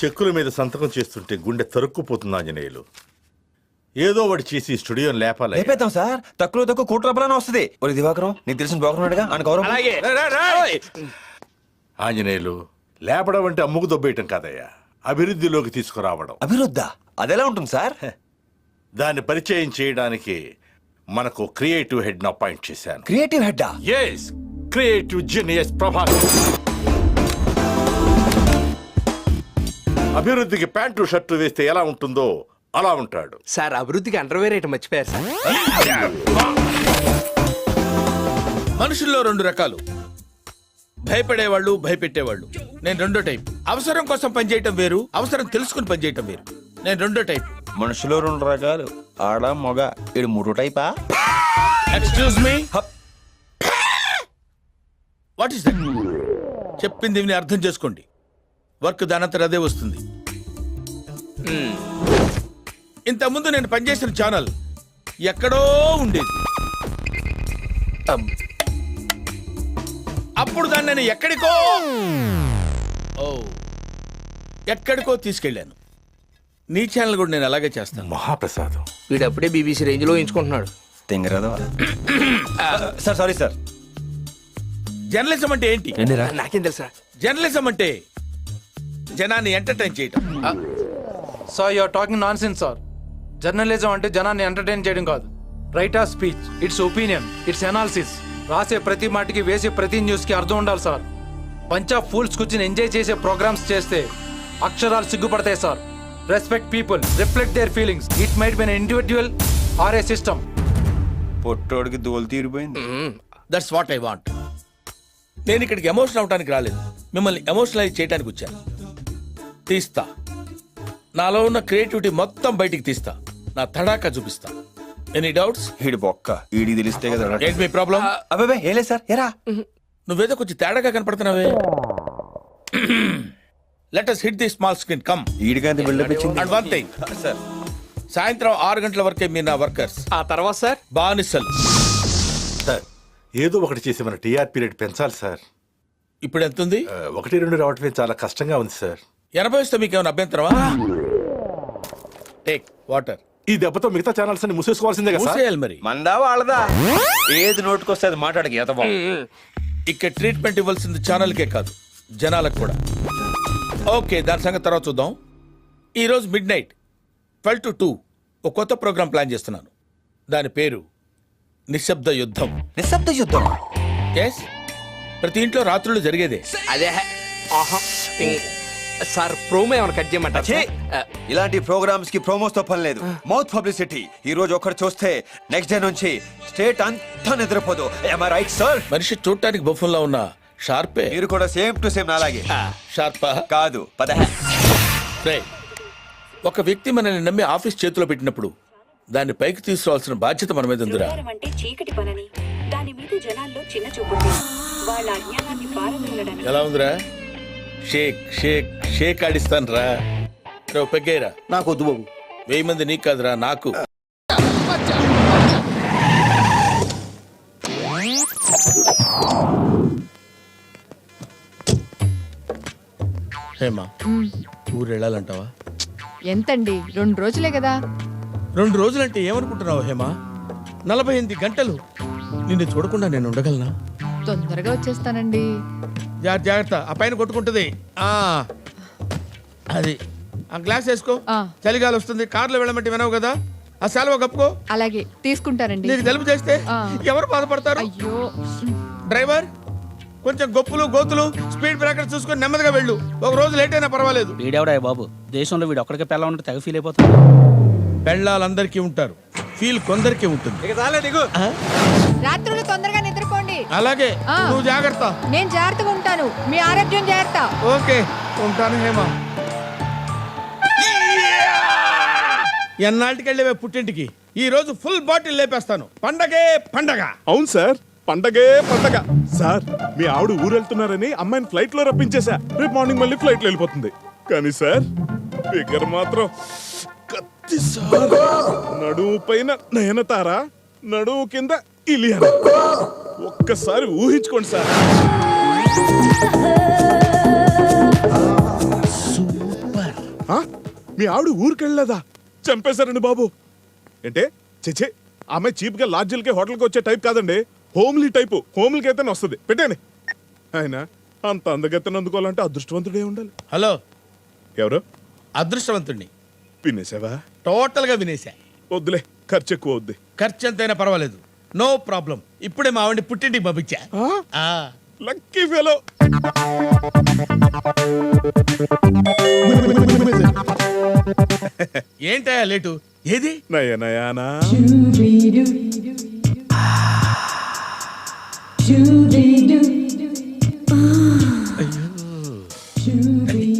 చెక్కుల మీద సంతకం చేస్తుంటే గుండె తరుక్కుపోతుంది ఆంజనేయులు. ఏదో ఒకటి చేసి స్టూడియోని లేపాలి. లేపేద్దాం సార్, తక్కువ కోటి రూపాయలని వస్తుంది. ఒరే దివాకరం, నీకు తెలిసిన బాగున్నాడుగా అని గౌరవం. ఆంజనేయులు, లేపడం అంటే అమ్ముకు దొబ్బేయటం కాదయ్యా, అభివృద్ధిలోకి తీసుకురావడం. అభివృద్ధా? అదెలా ఉంటుంది సార్? దాన్ని పరిచయం చేయడానికి మనకు క్రియేటివ్ హెడ్ ను అపాయింట్ చేశాను. క్రియేటివ్ హెడ్డా? yes, creative genius Prabhakar. అభివృద్ధికి ప్యాంటు షర్టు వేస్తే ఎలా ఉంటుందో అలా ఉంటాడు సార్. అభివృద్ధికి అండర్వేర్ ఐటమ్ మర్చిపోయారు సార్. మనుషుల్లో రెండు రకాలు, భయపడేవాళ్ళు, భయపెట్టేవాళ్ళు. నేను రెండో టైప్. అవసరం కోసం పనిచేయటం వేరు, అవసరం తెలుసుకుని పనిచేయటం వేరు. నేను రెండో టైప్. మనుషులో రెండు రకాలు, ఆడ మగ. ఇది మూడో టైపా? Excuse me, what is that? చెప్పింది విని అర్థం చేసుకోండి. వర్క్ దానంతరం అదే వస్తుంది. ఇంతకుముందు నేను పనిచేసిన ఛానల్ ఎక్కడో ఉండేది. అప్పుడు దాన్ని నేను ఎక్కడికో తీసుకెళ్ళాను. నీ ఛానల్ కూడా నేను అలాగే చేస్తాను. మహాప్రసాదం. వీడు అప్పుడే బీబీసీ రేంజ్ లో ఎంచుకుంటున్నాడు. Sir sorry sir. జర్నలిజం అంటే ఏంటి? నాకేం తెలుసా? జర్నలిజం అంటే జనాన్ని ఎంటర్టైన్ చేయటం. Sir you're talking nonsense sir. Journalism అంటే జనాన్ని ఎంటర్టైన్ చేయడం కాదు. Right of speech, it's opinion, it's analysis. రాసే ప్రతి మాటికి, వేసే ప్రతి న్యూస్ కి అర్థం ఉండాలి సార్. పంచ్ ఆఫ్ ఫూల్స్ కూర్చుని ఎంజాయ్ చేసే ప్రోగ్రామ్స్ చేస్తే అక్షరాలు సిగ్గుపడతాయి sir. Respect people, reflect their feelings. It might be an individual or A system. పొట్టోడికి దోలు తీరిపోయింది. That's what I want. నేను ఇక్కడికి ఎమోషనల్ అవడానికి రాలేదు, మిమ్మల్ని ఎమోషనలైజ్ చేయడానికి వచ్చాను. తీస్తా, నాలో ఉన్న క్రియేటివిటీ మొత్తం బయటికి తీస్తా, నా తడాకా చూపిస్తా. Any doubts? ఈడి బొక్క ఈడి తెలిస్తే కదా. ఏంటి మీ ప్రాబ్లం? అబ్బాబే ఏలే సార్. ఎరా నువ్వేదో కొంచెం తేడాగా కనపడుతున్నావే. Let us hit the small screen. come. ఈడిగాంతి బిల్డప్ ఇచ్చింది. And one thing, సార్, సాయంత్రం 6 గంటల వరకే మీరు నా వర్కర్స్. ఆ తర్వాత సార్ బానిసలు. సార్, ఏదో ఒకటి చేసి మన టీఆర్పీ రేట్ పెంచాలి సార్. ఇప్పుడు ఎంత ఉంది? 1-2 రావటమే చాలా కష్టంగా ఉంది సార్. 80 వస్తే మీకు ఏమైనా అభ్యంతరమా? Take water. ఈ దెబ్బతో మిగతా ఛానల్స్ అన్ని మూసేసుకోవాల్సిందే కదా సార్. మూసేయాలి మరి. మందా వాళ్ళదా? ఏది నోటుకొస్తే అది మాట్లాడకి ఎతబా. ఇక్కడ ట్రీట్మెంట్ ఇవ్వాల్సింది ఛానల్కే కాదు, జనాలకు కూడా. ఓకే, దాని సంగతి తర్వాత చూద్దాం. ఈరోజు midnight 12 to 2 ఒక కొత్త ప్రోగ్రామ్ ప్లాన్ చేస్తున్నాను. దాని పేరు నిశ్శబ్ద యుద్ధం. నిశ్శబ్ద యుద్ధం? ఎస్, ప్రతి ఇంట్లో రాత్రులు జరిగేదే. అదే. ఆహా. సార్ ప్రోమో ఏమైనా కట్ చేయమంటారా? ఇలాంటి ప్రోగ్రామ్స్ కి ప్రోమోస్ తో పని లేదు, మౌత్ పబ్లిసిటీ. ఈ రోజు ఒకటి చూస్తే నెక్స్ట్ డే నుంచి స్టేట్ అంతా నిద్రపోదు. Am I right, sir? మనిషి చూడటానికి బొఫన్లా ఉన్న షార్పే. మీరు కూడా సేమ్ టు సేమ్ అలాగే. షార్పా కాదు, పద. ఒక వ్యక్తి మనల్ని నమ్మి ఆఫీస్ చేతిలో పెట్టినప్పుడు దాన్ని పైకి తీసుకురావాల్సిన బాధ్యత మన మీద ఉందిరా. అంటే చీకటి పనని, దాని మీద జనాల్లో చిన్న చూపుంది. వాళ్ళ అజ్ఞానాన్ని పారదోలడానికి. ఎలా ఉందిరా? షేక్ షేక్ షేక్ ఆడిస్తాను రా. పెగ్గేరా. నాకు వద్దు బాబు. 1000 మంది నీకు కాదురా, నాకు. హేమా, ఊరు వెళ్ళాలంటావా? ఎంతండి? 2 రోజులే కదా. 2 రోజులంటే ఏమనుకుంటున్నావు హేమా? 48 గంటలు నిన్ను చూడకుండా నేను ఉండగలనా? తొందరగా వచ్చేస్తానండి. జాగ్రత్త, ఆ పైన కొట్టుకుంటుంది. అది ఆ గ్లాస్ వేసుకో. చలిగాలి వస్తుంది. కార్లో వెళ్ళమంటే వినవు కదా, ఆ సెలవు కప్పుకో. అలాగే తీసుకుంటానండి. నీకు తెలుపు చేస్తే ఎవరు బాధపడతారు? అయ్యో. డ్రైవర్, కొంచెం గొప్పులు గోతులు స్పీడ్ బ్రేకర్ చూసుకొని నెమ్మదిగా వెళ్ళు. ఒక రోజు లేట్ అయినా పర్వాలేదు. వీడెవడా బాబు? దేశంలో వీడు ఒక్కడికే పెళ్ళ ఉంటే తెగ ఫీల్ అయిపోతాడు. పెళ్ళాలందరికీ ఉంటారు, ఫీల్ కొందరికి ఉంటుంది. రాత్రులు తొందరగా నిద్రపోండి. అలాగే, నువ్వు జాగ్రత్త. నేను జాగ్రత్తగా ఉంటాను. మీ ఆరోగ్యం జాగ్రత్త. ఓకే, ఉంటాను హేమ. ఎన్నాళ్ళకెళ్ళేవే పుట్టింటికి? ఈ రోజు ఫుల్ బాటిల్ లేపేస్తాను. పండగే పండగ. అవును సార్, పండగే పండగ. సార్, మీ ఆవిడ ఊరు వెళ్తున్నారని అమ్మాయిని ఫ్లైట్ లో రప్పించేశా. రేపు మార్నింగ్ మళ్ళీ ఫ్లైట్ లో వెళ్ళిపోతుంది. కానీ సార్, ఫిగర్ మాత్రం కత్తి సార్. నడుము పైన నయనతార, నడుము కింద ఇలియనా. ఒక్కసారి ఊహించుకోండి సార్. సూపర్. మీ ఆవిడ ఊరికెళ్ళలేదా? చంపేశారండి బాబు. ఏంటే చెచే, ఆమె చీప్ గా లాడ్జిలకి హోటల్కి వచ్చే టైప్ కాదండి, హోమ్లీ టైపు. హోమ్లీకి అయితే వస్తుంది, పెట్టండి. ఆయన అంత అందగత్తెను అందుకోవాలంటే అదృష్టవంతుడే ఉండాలి. హలో, ఎవరు? అదృష్టవంతుణ్ణి. వినేసావా? టోటల్ గా వినేశా. వద్దులే, ఖర్చు ఎక్కువ వద్దు. ఖర్చు ఎంతైనా పర్వాలేదు, నో ప్రాబ్లం. ఇప్పుడే మా ఆవిడ పుట్టింటికి పంపించా. ఆ. Lucky fellow. ఏంటయ్యా లేటు? ఏది? నయనయానా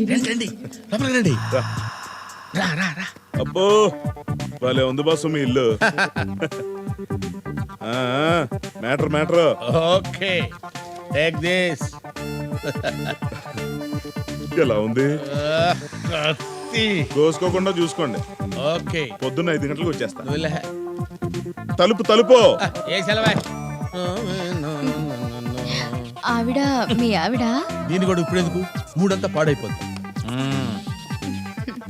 రండి రండి, లోపలికి రండి. రా రా రా. అబ్బో భలే ఉంది బాసు మీ ఇల్లు. Matter matter. Okay, take this. ఎలా ఉంది? కోసుకోకుండా చూసుకోండి. ఓకే, పొద్దున్న 5 గంటలకు వచ్చేస్తా. నువ్వులే. తలుపు తలుపు. ఏ సెలవే. ఆవిడ మీ ఆవిడ? దీన్ని కూడా ఇప్పుడు ఎందుకు? మూడంతా పాడైపోద్ది.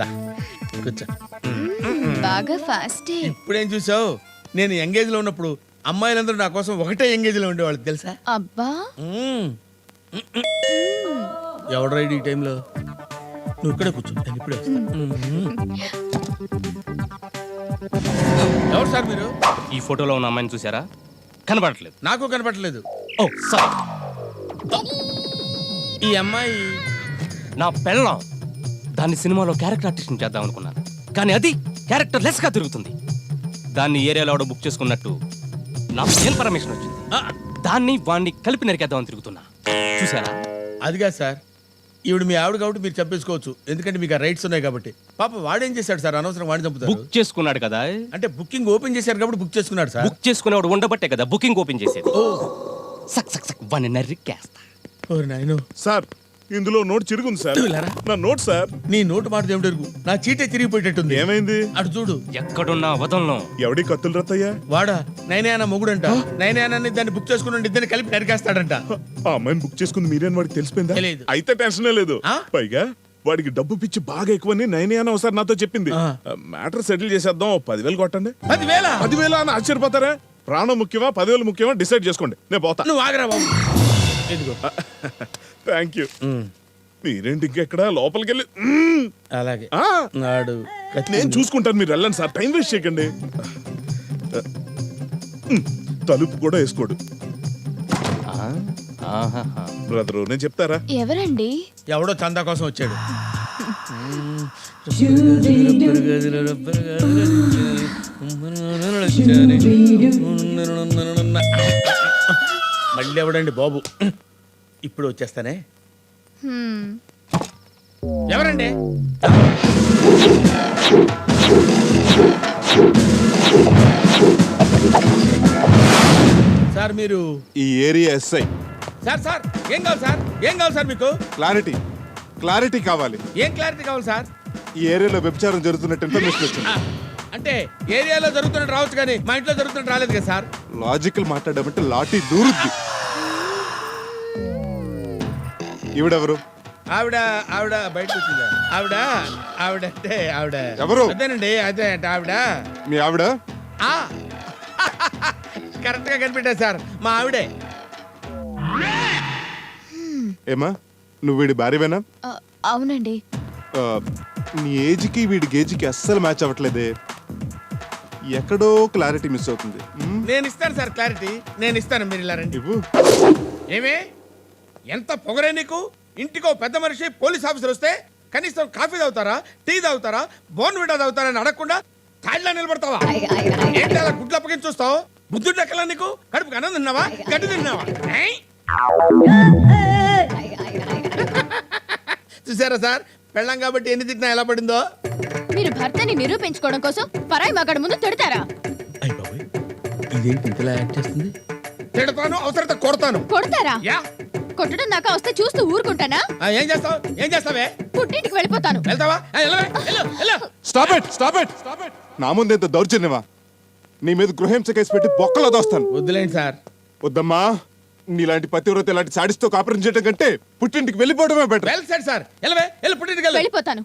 దా, కూర్చో. బాగా ఫాస్టే. ఇప్పుడేం చూసావు? నేను ఎంగేజ్ లో ఉన్నప్పుడు అమ్మాయిలందరూ నా కోసం ఒకటే ఎంగేజ్ లో ఉండేవాళ్ళు తెలుసా? అబ్బా. ఎవడు రైడ్ ఈ టైంలో? నువ్వు ఇక్కడే కూర్చో, నేను ఇప్పుడే వస్తా. ఎవరు సార్ మీరు? ఈ ఫోటోలో ఉన్న అమ్మాయిని చూసారా? కనబడట్లేదు. నాకు కనపడలేదు. ఓ సారీ. ఈ అమ్మాయి నా పెళ్ళం. దాన్ని సినిమాలో క్యారెక్టర్ ఆర్టిస్ట్ చేద్దాం అనుకున్నాను, కానీ అది క్యారెక్టర్ లెస్ గా తిరుగుతుంది. దాన్ని ఏరియాలో ఎవడో బుక్ చేసుకున్నట్టు నాకు ఇన్ఫర్మేషన్ వచ్చింది. దాన్ని వాడిని కలిపి నరికేద్దామని తిరుగుతున్నా. చూసారా? అదిగా సార్, ఈవిడ మీ ఆవిడ కాబట్టి మీరు చంపేసుకోవచ్చు, ఎందుకంటే మీకు ఆ రైట్స్ ఉన్నాయి కాబట్టి. పాప వాడేం చేశాడు సార్? అనవసరం వాడిని చంపుతారు. బుక్ చేసుకున్నాడు కదా. అంటే బుకింగ్ ఓపెన్ చేశారు కాబట్టి బుక్ చేసుకున్నాడు సార్. బుక్ చేసుకునేవాడు ఉండబట్టే కదా బుకింగ్ ఓపెన్ చేసేది. సక్ సక్ సక్ వాడిని నరికేస్తా. ఓరి నాయనో. సార్ ఇందులో నోట్ చిరుగుంది సార్. వెళ్ళారా? నా నోట్ సార్. నీ నోటు మాట దేవుడు, నా చీటే తిరిగిపోయేటట్టుంది. ఏమైంది? అటు చూడు. ఎక్కడున్నా వదలను. ఎవడి కత్తులు రత్తయ్యా? వాడా నైనా మొగుడంట. నైనాన్ని దాన్ని బుక్ చేసుకుని ఇద్దరిని కలిపి నరికేస్తాడంట. ఆ అమ్మాయిని బుక్ చేసుకుంది మీరే అని వాడికి తెలిసిపోయిందా? తెలీదు. అయితే టెన్షనే లేదు. ఆ? పైగా వాడికి డబ్బు పిచ్చి బాగా ఎక్కువని నైనా ఒకసారి నాతో చెప్పింది. ఆ. మ్యాటర్ సెటిల్ చేసేద్దాం, 10,000 కొట్టండి. 10,000? 10,000 అని ఆశ్చర్యపోతారా? ప్రాణం ముఖ్యమా 10,000 ముఖ్యమా డిసైడ్ చేసుకోండి, నేను పోతా. నువ్వు ఆగరా బాబు. ఎదుగో. Thank you. మీరేంటి ఇంకెక్కడ లోపలికి వెళ్ళి అలాగే ఆ, నాడు నేను చూసుకుంటాను, మీరు వెళ్ళండి సార్, టైం వేస్ట్ చేయకండి. తలుపు కూడా వేసుకోడు బ్రదరు, నేను చెప్తారా? ఎవరండి? ఎవడో చందా కోసం వచ్చాడు. మళ్ళీ ఎవడండి బాబు? ఇప్పుడు వచ్చేస్తానే. ఎవరండి? సార్ మీరు ఈ ఏరియా ఎస్ఐ. సార్ సార్ ఏం కావాలి సార్? ఏం కావాలి సార్ మీకు? క్లారిటీ కావాలి. ఏం క్లారిటీ కావాలి సార్? ఈ ఏరియాలో వ్యభిచారం జరుగుతున్నట్టు ఇన్ఫర్మేషన్ వచ్చింది. అంటే ఏరియాలో జరుగుతున్నట్టు రావచ్చు, కానీ మా ఇంట్లో జరుగుతున్నట్టు రాలేదు కదా సార్. లాజికల్ మాట్లాడమంటే లాఠీ దూరుద్ది. ఈవిడెవరు? ఆవిడ ఆవిడ బయటకు వచ్చిందా? ఆవిడ ఆవిడ అంటే ఆవిడ ఎవరు? అదేనండి, అదే అంటే ఆవిడ. మీ ఆవిడ? కరెక్ట్ గా కనిపెట్టా సార్, మా ఆవిడే. ఏమా నువ్వు వీడి భార్యవేనా? అవునండి. నీ ఏజ్కి వీడి గేజ్కి అస్సలు మ్యాచ్ అవ్వట్లేదే. ఎక్కడో క్లారిటీ మిస్ అవుతుంది. నేను ఇస్తాను సార్ క్లారిటీ, నేను ఇస్తాను, మీరు ఇలా రండి. ఇవ్వు. ఏమే ఎంత పొగరే నీకు? ఇంటికో పెద్ద మనిషి పోలీస్ ఆఫీసర్ వస్తే కనీసం కాఫీ తాగుతారా, టీ తాగుతారా, బోర్న్విటా తాగుతారా అని అడగకుండా కాళ్ళ నిలబడతావా? ఏంటి అలా గుడ్లు అప్పగించి చూస్తావు? బుద్ధుడు ఎక్కలా నీకు? కడుపుకి అన్నం తిన్నావా, గడ్డి తిన్నావా? ఏయ్? చూసారా సార్, పెళ్ళం కాబట్టి ఎన్ని తిట్టినా ఎలా పడిందో. మీరు భర్తని నిరూపించుకోవడం కోసం పరాయి మగాడి ముందు తిడతారా? ఇదేంటి ఇంతలా యాక్ట్ చేస్తుంది? తిడతాను, అవసరత కొడతాను. కొడతారా? యా. కొట్టడం దాకా వస్తే చూస్తూ ఊరుకుంటానా? ఏం చేస్తావు? ఏం చేస్తావే? పుట్టింటికి వెళ్ళిపోతాను. వెళ్తావా? Stop it, stop it. నా ముందు ఎంత దౌర్జన్యమా? నీ మీద గృహహింస కేసు పెట్టి బొక్కలో దోస్తాను. వద్దులేండి సార్. వద్దమ్మా, నీలాంటి పతివ్రత ఇలాంటి సాడిస్తో కాపురం చేయడం కంటే పుట్టింటికి వెళ్ళిపోవడమే బెటర్. Well said sir. వెళ్ళవే, వెళ్ళి పుట్టింటికి వెళ్ళు. వెళ్ళిపోతాను.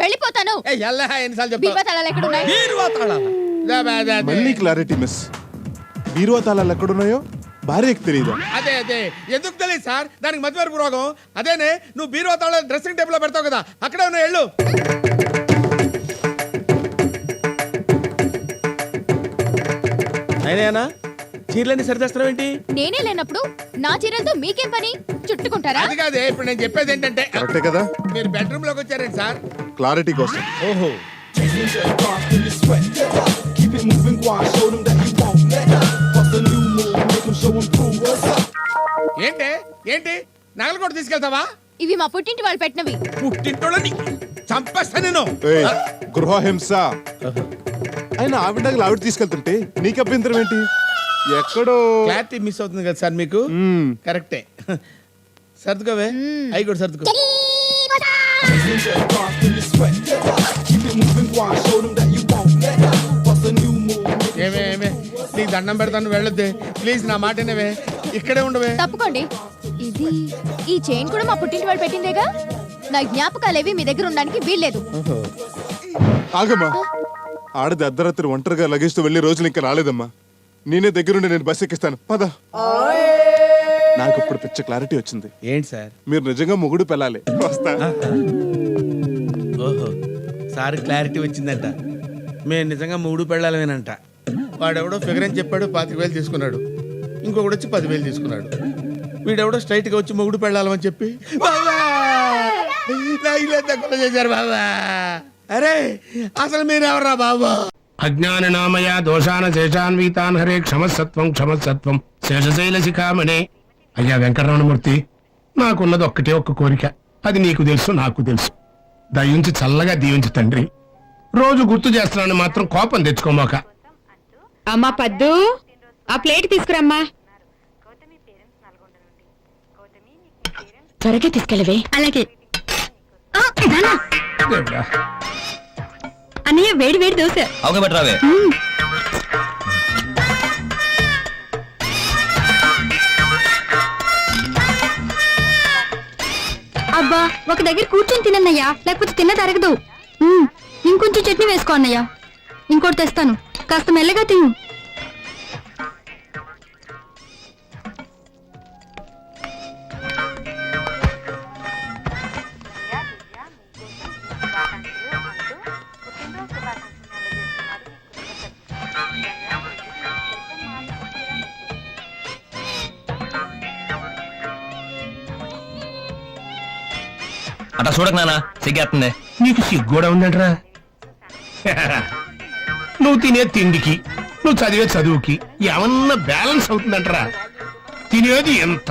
వెళ్ళిపోతాను ఎన్నిసార్లు బీరువా తాళాలు ఎక్కడున్నాయి? మళ్ళీ క్లారిటీ మిస్. బీరువా తాళాలు ఎక్కడున్నాయో భార్యకి తెలియదా? అదే ఎందుకు తెలియదు సార్, దానికి మధ్యవరపు రోగం. అదేనే నువ్వు బీరువా తాళాలు డ్రెస్సింగ్ టేబుల్ లో పెడతావు కదా, అక్కడే ఉన్న వెళ్ళు. అయినా చీరలన్నీ సరిదేస్తావు ఏంటి? నేనే లేనప్పుడు నా చీరలతో మీకేం పని? చుట్టుకుంటారా? అది కాదే, ఇప్పుడు నేను చెప్పేది ఏంటంటే కరెక్టే కదా? మీరు బెడ్రూమ్ లోకి వచ్చారండి సార్. క్లారిటీ కోసం. ఓహో, ఏంటి నగలు కూడా తీసుకెళ్తావా? ఇవి మా పుట్టింటి వాళ్ళు పెట్టినవి. పుట్టింటోళ్ళని చంపేస్తా నేను. ఏయ్, గృహహింస. ఆయన ఆవిడ నగలు ఆవిడ తీసుకెళ్తుంటే నీకు అభ్యంతరం ఏంటి? ఎక్కడో క్లారిటీ మిస్ అవుతుంది కదా సార్ మీకు. కరెక్టే, సర్దుకోవే. అవి కూడా సర్దుకో. ఏమే నీకు దండం పెడతాను, వెళ్ళొద్దే ప్లీజ్, నా మాట వినవే, ఇక్కడే ఉండవే. తప్పుకోండి. ఇది ఈ చైన్ కూడా మా పుట్టింటి వాళ్ళు పెట్టిందేగా. నా జ్ఞాపకాలేవి మీ దగ్గర ఉండడానికి వీల్లేదు. ఆగమ్మా. ఆడది అర్ధరాత్రి ఒంటరిగా లగేజ్తో వెళ్ళే రోజులు ఇంకా రాలేదమ్మా. నేనే దగ్గరుండి నేను బస్ ఎక్కిస్తాను, పద. నాకు ఇప్పుడు పిచ్చ క్లారిటీ వచ్చింది. ఏంటి సార్? మీరు నిజంగా మొగుడు పెళ్ళాలి. వస్తా. ఓహో, సార్ క్లారిటీ వచ్చిందంట. మేము నిజంగా మూడు పెళ్ళాలమేనంట. వాడెవడో ఫిగర్ అని చెప్పాడు, 25,000 తీసుకున్నాడు. ఇంకొకటి వచ్చి 10,000 తీసుకున్నాడు. వీడెవడో స్ట్రైట్ గా వచ్చి మొగుడు పెళ్ళాలని చెప్పి చేశారు బాబా. అరే అసలు మీరెవరా బాబా? అజ్ఞాన నామయ దోషాన శేషాన్వితాన్ హరే క్షమసత్వం క్షమసత్వం శేషశైల శిఖామణే. అయ్యా వెంకటరమణమూర్తి, నాకున్నది ఒక్కటే ఒక్క కోరిక. అది నీకు తెలుసు, నాకు తెలుసు. దయించి చల్లగా దీవించు తండ్రి. రోజు గుర్తు చేస్తున్నాను మాత్రం కోపం తెచ్చుకోమాక. అమ్మా పద్దు, ఆ ప్లేట్ తీసుకురమ్మా. త్వరగా తీసుకెళ్ళవే. అలాగే దేవుడా. అన్నయ్య, వేడి వేడి దోశ. అవగబెట్టరావే. అబ్బా, ఒక దగ్గర కూర్చొని తినన్నయ్యా, లేకపోతే తిన్న తరగదు. ఇంకొంచెం చట్నీ వేసుకో అన్నయ్య. ఇంకోటి తెస్తాను, కాస్త మెల్లగా తిను. అట్లా చూడక నాన్న, సిగ్గేస్తుంది. నీకు సిగ్గూడా ఉందంటరా? నువ్వు తినే తిండికి, నువ్వు చదివే చదువుకి ఏమన్నా బ్యాలెన్స్ అవుతుందంటరా? తినేది ఎంత,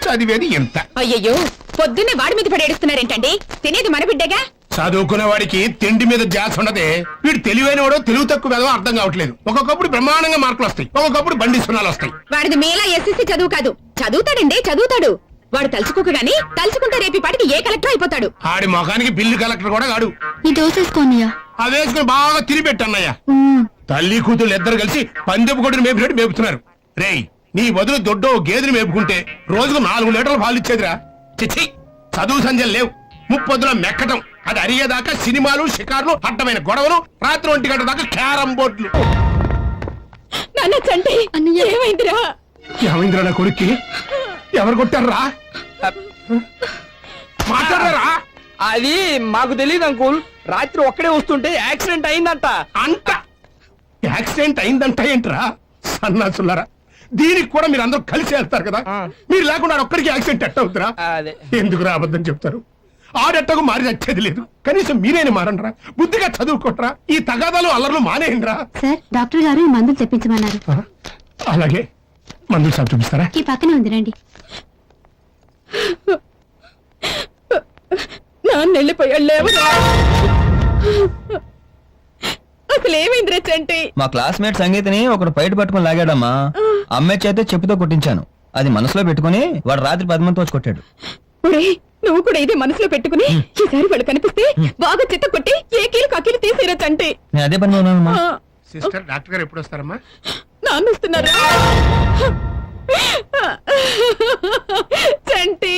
చదివేది ఎంత? అయ్యయ్యో, పొద్దున్నే వాడి మీద పడేడుస్తున్నారేంటండి? తినేది మన బిడ్డగా. చదువుకునే వాడికి తిండి మీద ధ్యాస ఉండదే. వీడు తెలివైన వాడో తెలుగు తక్కువ వేదో అర్థం కావట్లేదు. ఒక్కొక్కప్పుడు బ్రహ్మాండంగా మార్కులు వస్తాయి, ఒక్కొక్కప్పుడు బండి సున్నాలు వస్తాయి. వాడిది మేలా ఎస్ఎస్సీ చదువు కాదు. చదువుతాడండి, చదువుతాడు. వాడు తలుచుకోక గాని, తలుచుకుంటే రేపి పాటికి ఏ కలెక్టర్ అయిపోతాడు. ఆడి ముఖానికి బిల్లు కలెక్టర్ కూడా కాడు. ఈ దోసేసుకోన్నయ్యా. అవేసుకుని బాగా తిరిగి పెట్టన్నయ్యా. తల్లి కూతురు ఇద్దరు కలిసి పందెపు కొడుకుని మేపినట్టు మేపుతున్నారు. రేయ్, నీ బదులు దొడ్డో గేదెని మేపుకుంటే రోజుకు 4 లీటర్లు పాలు ఇచ్చేదిరా. చిచ్చి, చదువు సంధ్యలు లేవు. ముప్పొద్దున మెక్కటం, అది అరిగేదాకా సినిమాలు, షికార్లు, అడ్డమైన గొడవలు, రాత్రి 1 గంట దాకా క్యారం బోర్డులు. ఏమైందిరా? ఏమైందిరా నా కొడుక్కి? ఎవరు కొట్టారా? మాట్లాడారా? అది మాకు తెలియదు అంకుల్. రాత్రి ఒక్కడే వస్తుంటే యాక్సిడెంట్ అయిందంట. అంట యాక్సిడెంట్ అయిందంట ఏంట్రా సన్నాసులారా? దీనికి కూడా మీరు అందరూ కలిసి వెళ్తారు కదా. మీరు లేకుండా ఒక్కడికి యాక్సిడెంట్ ఎట్ట అవుతురా? ఎందుకురా అబద్ధం చెప్తారు? ఆడెట్టకు మారి వచ్చేది లేదు. కనీసం మీరేని మారండ్రా, బుద్ధిగా చదువుకోట్రా. ఈ తగాదాలు అల్లర్లు మానేయండిరా. సార్, డాక్టర్ గారు మందులు తెప్పించమన్నారు. అలాగే, మందులు సార్ చూపిస్తారా? ఈ పక్కనే ఉంది, రండి. నాన్న వెళ్ళిపోయాడు. అసలు ఏమైందిరా చంటి? మా క్లాస్మేట్ సంగీతని ఒకడు బయట పట్టుకుని లాగాడమ్మా. అమ్మాయి చేతే చెప్పుతో కొట్టించాను. అది మనసులో పెట్టుకుని వాడు రాత్రి 10 మందితో వచ్చి కొట్టాడు. నువ్వు కూడా ఇదే మనసులో పెట్టుకుని ఈసారి వాళ్ళు కనిపిస్తే బాగా చిత్త కొట్టి ఏ కీలు కీలు తీసేరా చంటి. నేను అదే పని ఉన్నానమ్మా. సిస్టర్, డాక్టర్ గారు ఎప్పుడు వస్తారమ్మా? నాన్న వస్తున్నారు. చంటి